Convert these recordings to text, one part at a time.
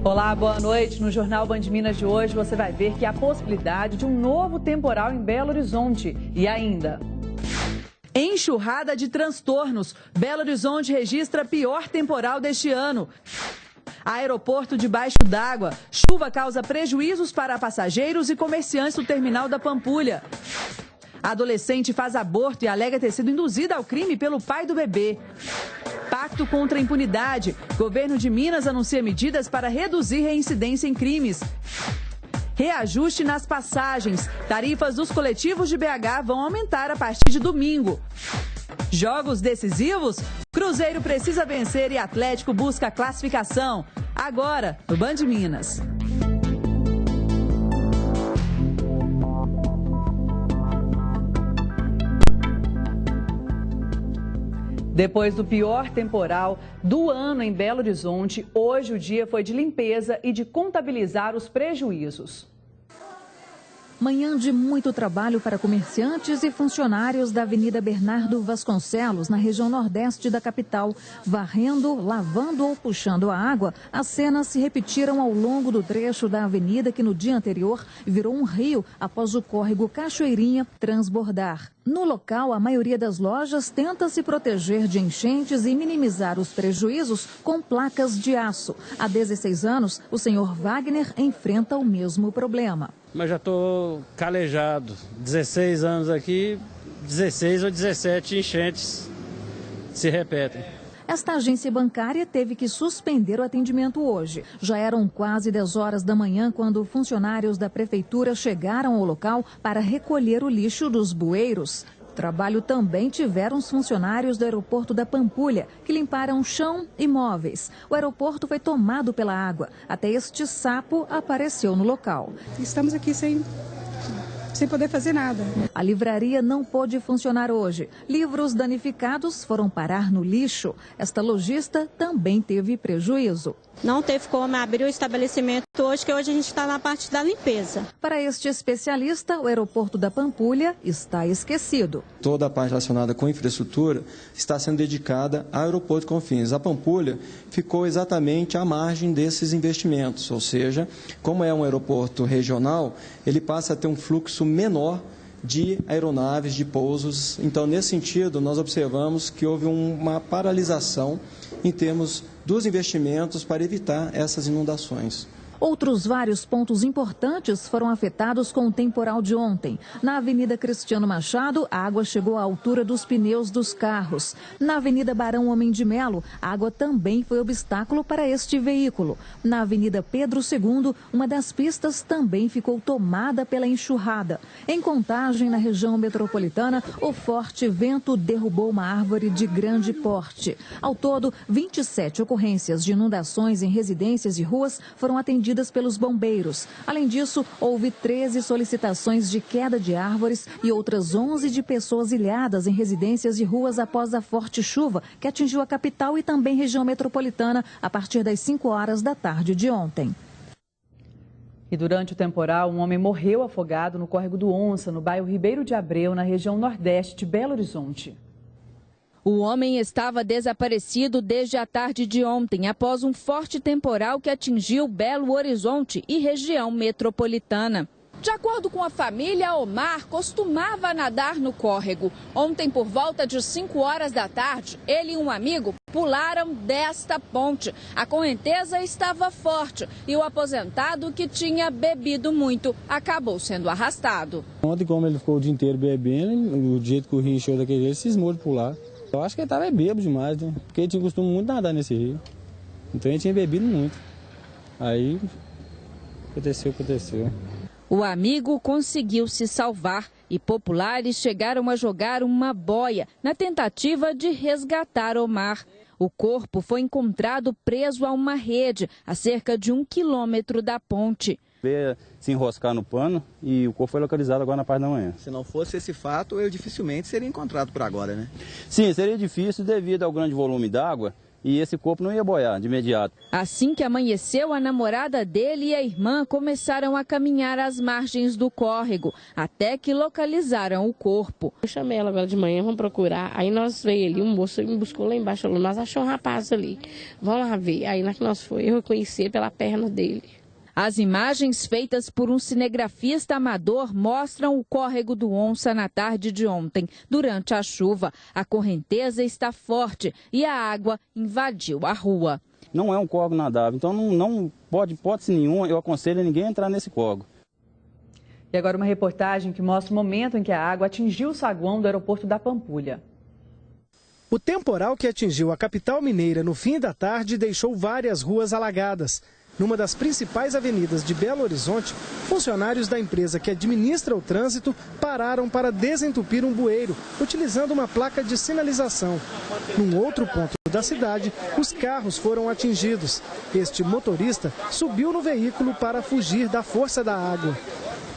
Olá, boa noite. No Jornal Band Minas de hoje você vai ver que há possibilidade de um novo temporal em Belo Horizonte. E ainda, enxurrada de transtornos. Belo Horizonte registra pior temporal deste ano. Aeroporto debaixo d'água. Chuva causa prejuízos para passageiros e comerciantes do terminal da Pampulha. Adolescente faz aborto e alega ter sido induzida ao crime pelo pai do bebê. Pacto contra a impunidade. Governo de Minas anuncia medidas para reduzir reincidência em crimes. Reajuste nas passagens. Tarifas dos coletivos de BH vão aumentar a partir de domingo. Jogos decisivos? Cruzeiro precisa vencer e Atlético busca a classificação. Agora, no Band Minas. Depois do pior temporal do ano em Belo Horizonte, hoje o dia foi de limpeza e de contabilizar os prejuízos. Manhã de muito trabalho para comerciantes e funcionários da Avenida Bernardo Vasconcelos, na região nordeste da capital. Varrendo, lavando ou puxando a água, as cenas se repetiram ao longo do trecho da avenida que no dia anterior virou um rio após o córrego Cachoeirinha transbordar. No local, a maioria das lojas tenta se proteger de enchentes e minimizar os prejuízos com placas de aço. Há 16 anos, o senhor Wagner enfrenta o mesmo problema. Mas já estou calejado. 16 anos aqui, 16 ou 17 enchentes se repetem. Esta agência bancária teve que suspender o atendimento hoje. Já eram quase 10 horas da manhã quando funcionários da prefeitura chegaram ao local para recolher o lixo dos bueiros. Trabalho também tiveram os funcionários do aeroporto da Pampulha, que limparam chão e móveis. O aeroporto foi tomado pela água. Até este sapo apareceu no local. Estamos aqui sem poder fazer nada. A livraria não pôde funcionar hoje. Livros danificados foram parar no lixo. Esta lojista também teve prejuízo. Não teve como abrir o estabelecimento hoje, que hoje a gente está na parte da limpeza. Para este especialista, o aeroporto da Pampulha está esquecido. Toda a parte relacionada com infraestrutura está sendo dedicada ao aeroporto de Confins. A Pampulha ficou exatamente à margem desses investimentos, ou seja, como é um aeroporto regional, ele passa a ter um fluxo menor de aeronaves, de pousos. Então, nesse sentido, nós observamos que houve uma paralisação em termos dos investimentos para evitar essas inundações. Outros vários pontos importantes foram afetados com o temporal de ontem. Na Avenida Cristiano Machado, a água chegou à altura dos pneus dos carros. Na Avenida Barão Homem de Melo, a água também foi obstáculo para este veículo. Na Avenida Pedro II, uma das pistas também ficou tomada pela enxurrada. Em Contagem, na região metropolitana, o forte vento derrubou uma árvore de grande porte. Ao todo, 27 ocorrências de inundações em residências e ruas foram atendidas pelos bombeiros. Além disso, houve 13 solicitações de queda de árvores e outras 11 de pessoas ilhadas em residências e ruas após a forte chuva que atingiu a capital e também região metropolitana a partir das 5 horas da tarde de ontem. E durante o temporal, um homem morreu afogado no córrego do Onça, no bairro Ribeiro de Abreu, na região nordeste de Belo Horizonte. O homem estava desaparecido desde a tarde de ontem, após um forte temporal que atingiu Belo Horizonte e região metropolitana. De acordo com a família, Omar costumava nadar no córrego. Ontem, por volta de 5 horas da tarde, ele e um amigo pularam desta ponte. A correnteza estava forte e o aposentado, que tinha bebido muito, acabou sendo arrastado. Ontem, como ele ficou o dia inteiro bebendo, o jeito que o rio encheu daquele jeito, cismou de pular. Eu acho que ele estava bêbado demais, né? Porque ele tinha costume muito nadar nesse rio. Então ele tinha bebido muito. Aí aconteceu. O amigo conseguiu se salvar e populares chegaram a jogar uma boia na tentativa de resgatar Omar. O corpo foi encontrado preso a uma rede a cerca de 1 quilômetro da ponte. Veio se enroscar no pano e o corpo foi localizado agora na parte da manhã. Se não fosse esse fato, eu dificilmente seria encontrado por agora, né? Sim, seria difícil devido ao grande volume d'água e esse corpo não ia boiar de imediato. Assim que amanheceu, a namorada dele e a irmã começaram a caminhar às margens do córrego, até que localizaram o corpo. Eu chamei ela agora de manhã, vamos procurar. Aí nós veio ali, um moço me buscou lá embaixo, falou, nós achamos um rapaz ali, vamos lá ver. Aí na que nós foi, eu reconheci pela perna dele. As imagens feitas por um cinegrafista amador mostram o córrego do Onça na tarde de ontem. Durante a chuva, a correnteza está forte e a água invadiu a rua. Não é um córrego nadável, então não pode, hipótese nenhuma, eu aconselho a ninguém a entrar nesse córrego. E agora uma reportagem que mostra o momento em que a água atingiu o saguão do aeroporto da Pampulha. O temporal que atingiu a capital mineira no fim da tarde deixou várias ruas alagadas. Numa das principais avenidas de Belo Horizonte, funcionários da empresa que administra o trânsito pararam para desentupir um bueiro, utilizando uma placa de sinalização. Num outro ponto da cidade, os carros foram atingidos. Este motorista subiu no veículo para fugir da força da água.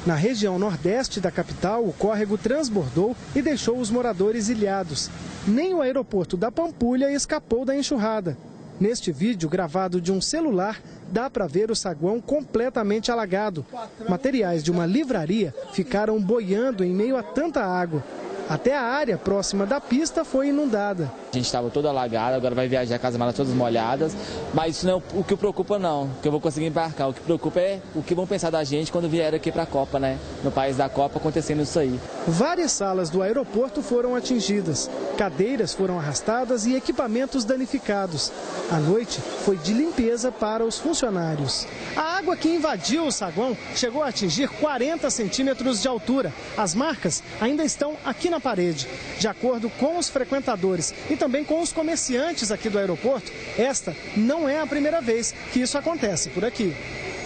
Na região nordeste da capital, o córrego transbordou e deixou os moradores ilhados. Nem o aeroporto da Pampulha escapou da enxurrada. Neste vídeo, gravado de um celular, dá para ver o saguão completamente alagado. Materiais de uma livraria ficaram boiando em meio a tanta água. Até a área próxima da pista foi inundada. A gente estava toda alagada, agora vai viajar com as malas todas molhadas, mas isso não é o que preocupa não, que eu vou conseguir embarcar. O que preocupa é o que vão pensar da gente quando vier aqui para a Copa, né? No país da Copa acontecendo isso aí. Várias salas do aeroporto foram atingidas, cadeiras foram arrastadas e equipamentos danificados. A noite foi de limpeza para os funcionários. A água que invadiu o saguão chegou a atingir 40 centímetros de altura. As marcas ainda estão aqui na parede. De acordo com os frequentadores e também com os comerciantes aqui do aeroporto, esta não é a primeira vez que isso acontece por aqui.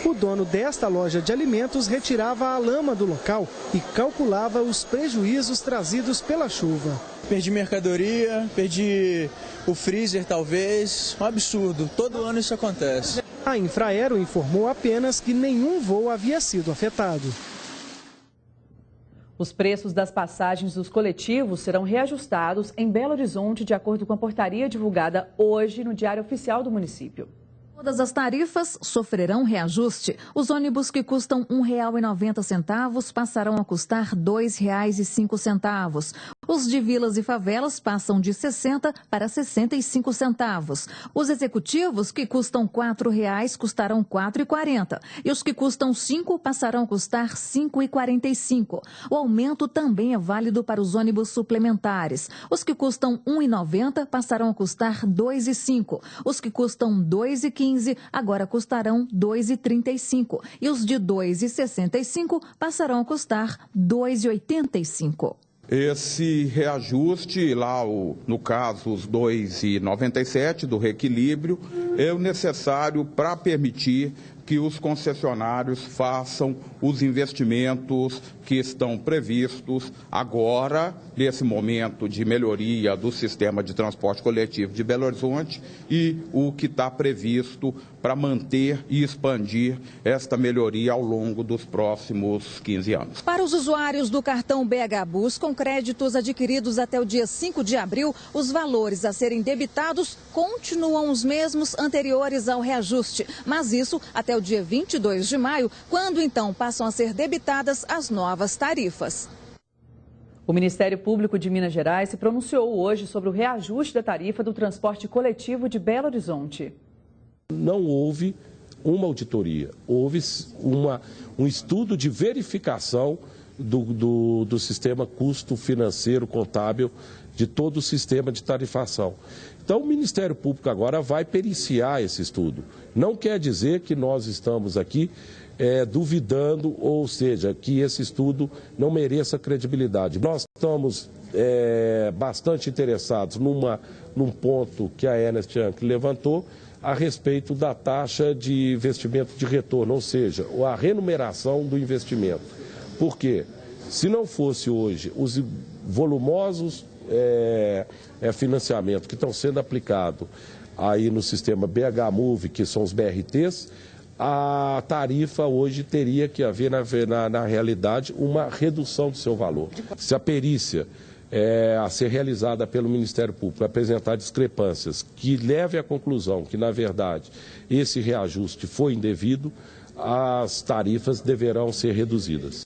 O dono desta loja de alimentos retirava a lama do local e calculava os prejuízos trazidos pela chuva. Perdi mercadoria, perdi o freezer talvez, um absurdo, todo ano isso acontece. A Infraero informou apenas que nenhum voo havia sido afetado. Os preços das passagens dos coletivos serão reajustados em Belo Horizonte, de acordo com a portaria divulgada hoje no Diário Oficial do município. Todas as tarifas sofrerão reajuste. Os ônibus que custam R$ 1,90 passarão a custar R$ 2,05. Os de vilas e favelas passam de 60 para 65 centavos. Os executivos que custam R$ 4,00 custarão R$ 4,40. E os que custam R$ 5 passarão a custar R$ 5,45. O aumento também é válido para os ônibus suplementares. Os que custam R$ 1,90 passarão a custar R$ 2,05. Os que custam R$ 2,15 agora custarão R$ 2,35. E os de R$ 2,65 passarão a custar R$ 2,85. Esse reajuste, lá no caso os 2,97 do reequilíbrio, é o necessário para permitir que os concessionários façam os investimentos que estão previstos agora, nesse momento de melhoria do sistema de transporte coletivo de Belo Horizonte, e o que está previsto para manter e expandir esta melhoria ao longo dos próximos 15 anos. Para os usuários do cartão BH Bus com créditos adquiridos até o dia 5 de abril, os valores a serem debitados continuam os mesmos anteriores ao reajuste, mas isso até o dia 22 de maio, quando então passam a ser debitadas as novas tarifas. O Ministério Público de Minas Gerais se pronunciou hoje sobre o reajuste da tarifa do transporte coletivo de Belo Horizonte. Não houve uma auditoria, houve um estudo de verificação do sistema custo financeiro contábil de todo o sistema de tarifação. Então, o Ministério Público agora vai periciar esse estudo. Não quer dizer que nós estamos aqui duvidando, ou seja, que esse estudo não mereça credibilidade. Nós estamos bastante interessados num ponto que a Ernst Young levantou a respeito da taxa de investimento de retorno, ou seja, a remuneração do investimento. Por quê? Se não fosse hoje os volumosos financiamentos que estão sendo aplicados aí no sistema BH Move, que são os BRTs, a tarifa hoje teria que haver, na realidade, uma redução do seu valor. Se a perícia a ser realizada pelo Ministério Público, apresentar discrepâncias que leve à conclusão que, na verdade, esse reajuste foi indevido, as tarifas deverão ser reduzidas.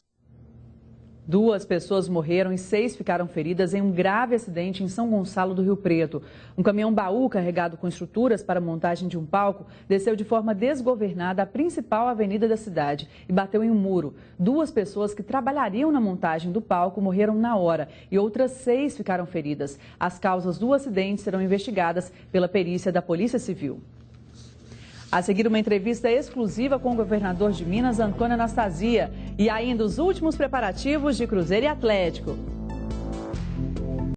2 pessoas morreram e 6 ficaram feridas em um grave acidente em São Gonçalo do Rio Preto. Um caminhão-baú carregado com estruturas para a montagem de um palco desceu de forma desgovernada a principal avenida da cidade e bateu em um muro. 2 pessoas que trabalhariam na montagem do palco morreram na hora e outras 6 ficaram feridas. As causas do acidente serão investigadas pela perícia da Polícia Civil. A seguir, uma entrevista exclusiva com o governador de Minas, Antônio Anastasia. E ainda os últimos preparativos de Cruzeiro e Atlético.